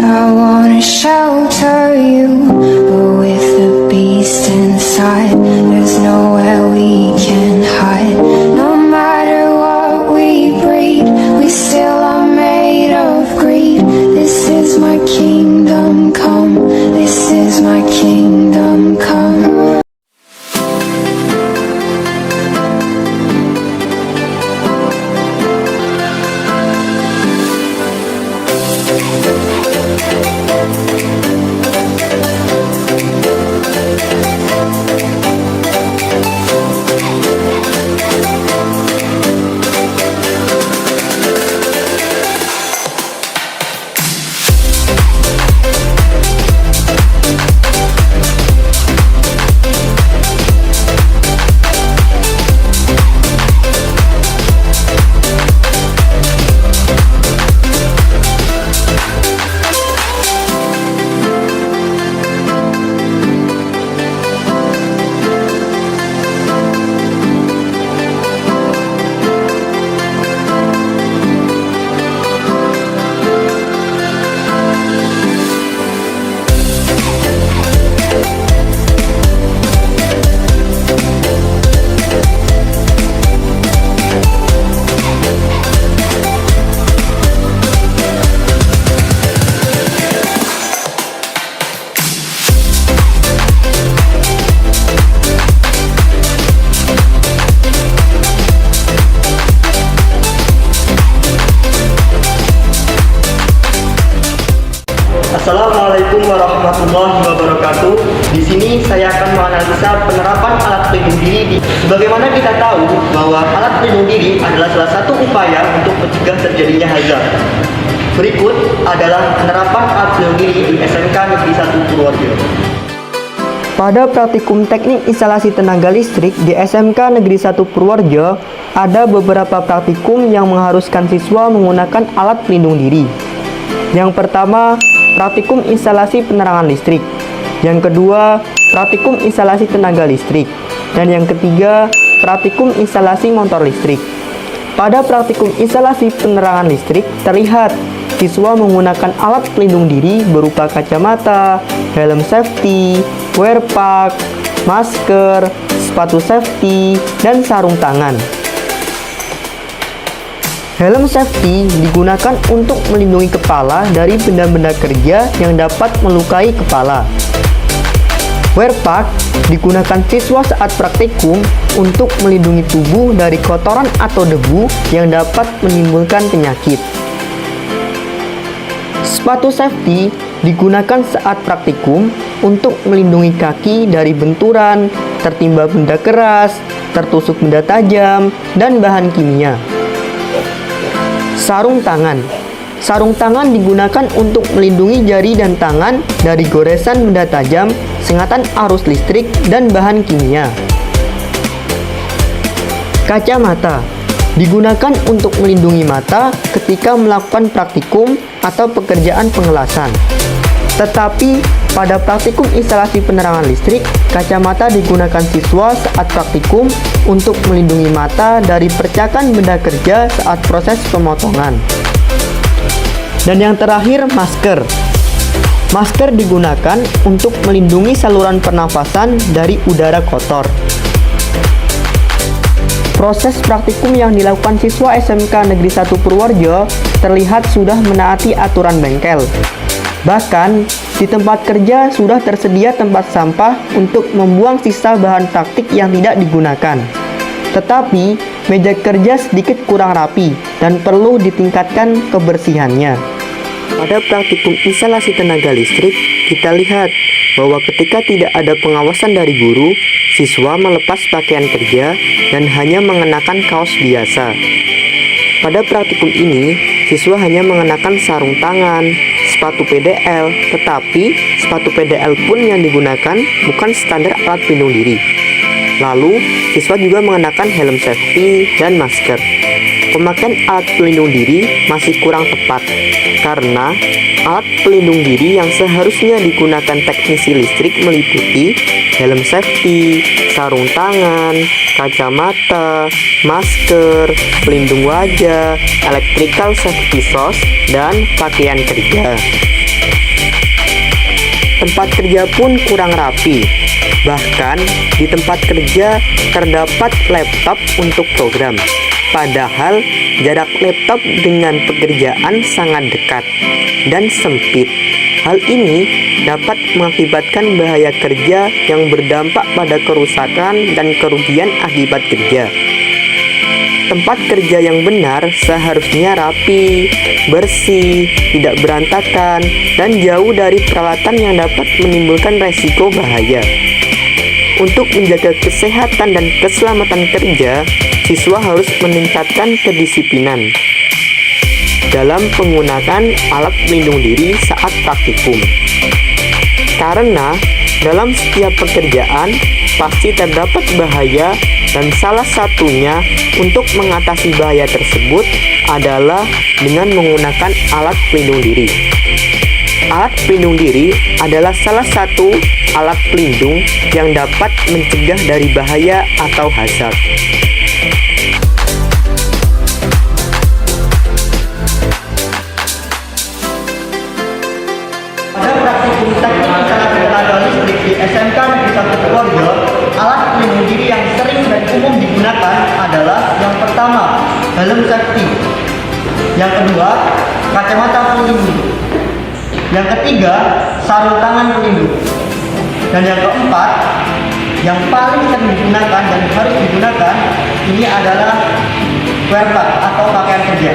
I wanna shelter you, but with the beast inside, there's nowhere we can hide. No matter what we breed, we still are made of greed. This is my kingdom come, this is my kingdom come. Assalamualaikum warahmatullahi wabarakatuh. Di sini saya akan menganalisa penerapan alat pelindung diri. Sebagaimana kita tahu bahwa alat pelindung diri adalah salah satu upaya untuk mencegah terjadinya hazard. Berikut adalah penerapan alat pelindung diri di SMK Negeri 1 Purworejo. Pada praktikum teknik instalasi tenaga listrik di SMK Negeri 1 Purworejo, ada beberapa praktikum yang mengharuskan siswa menggunakan alat pelindung diri. Yang pertama, praktikum instalasi penerangan listrik. Yang kedua, praktikum instalasi tenaga listrik. Dan yang ketiga, praktikum instalasi motor listrik. Pada praktikum instalasi penerangan listrik, terlihat siswa menggunakan alat pelindung diri berupa kacamata, helm safety, wear pack, masker, sepatu safety, dan sarung tangan. Helm safety digunakan untuk melindungi kepala dari benda-benda kerja yang dapat melukai kepala. Wear pack digunakan siswa saat praktikum untuk melindungi tubuh dari kotoran atau debu yang dapat menimbulkan penyakit. Sepatu safety digunakan saat praktikum untuk melindungi kaki dari benturan, tertimpa benda keras, tertusuk benda tajam, dan bahan kimia. Sarung tangan. Sarung tangan digunakan untuk melindungi jari dan tangan dari goresan benda tajam, sengatan arus listrik, dan bahan kimia. Kacamata digunakan untuk melindungi mata ketika melakukan praktikum atau pekerjaan pengelasan. Tetapi pada praktikum instalasi penerangan listrik, kacamata digunakan siswa saat praktikum untuk melindungi mata dari percikan benda kerja saat proses pemotongan. Dan yang terakhir, masker. Masker digunakan untuk melindungi saluran pernafasan dari udara kotor. Proses praktikum yang dilakukan siswa SMK Negeri 1 Purworejo terlihat sudah menaati aturan bengkel. Bahkan, di tempat kerja sudah tersedia tempat sampah untuk membuang sisa bahan praktik yang tidak digunakan. Tetapi, meja kerja sedikit kurang rapi dan perlu ditingkatkan kebersihannya. Pada praktikum instalasi tenaga listrik, kita lihat bahwa ketika tidak ada pengawasan dari guru, siswa melepas pakaian kerja dan hanya mengenakan kaos biasa. Pada praktikum ini, siswa hanya mengenakan sarung tangan, sepatu PDL, tetapi sepatu PDL pun yang digunakan bukan standar alat pelindung diri. Lalu, siswa juga mengenakan helm safety dan masker. Pemakaian alat pelindung diri masih kurang tepat, karena alat pelindung diri yang seharusnya digunakan teknisi listrik meliputi helm safety, sarung tangan, kacamata, masker, pelindung wajah, electrical safety shoes, dan pakaian kerja. Tempat kerja pun kurang rapi. Bahkan di tempat kerja terdapat laptop untuk program. Padahal jarak laptop dengan pekerjaan sangat dekat dan sempit. Hal ini dapat mengakibatkan bahaya kerja yang berdampak pada kerusakan dan kerugian akibat kerja. Tempat kerja yang benar seharusnya rapi, bersih, tidak berantakan, dan jauh dari peralatan yang dapat menimbulkan resiko bahaya. Untuk menjaga kesehatan dan keselamatan kerja, siswa harus meningkatkan kedisiplinan dalam penggunaan alat pelindung diri saat praktikum. Karena dalam setiap pekerjaan pasti terdapat bahaya, dan salah satunya untuk mengatasi bahaya tersebut adalah dengan menggunakan alat pelindung diri. Alat pelindung diri adalah salah satu alat pelindung yang dapat mencegah dari bahaya atau hazard. Pada praktikum teknik usaha tenaga listrik di SMK Negeri 1 Purworejo, alat pelindung diri yang sering dan umum digunakan adalah yang pertama, helm safety. Yang kedua, kacamata pelindung. Yang ketiga, sarung tangan pelindung. Dan yang keempat, yang paling sering digunakan dan harus digunakan, ini adalah wear pack atau pakaian kerja.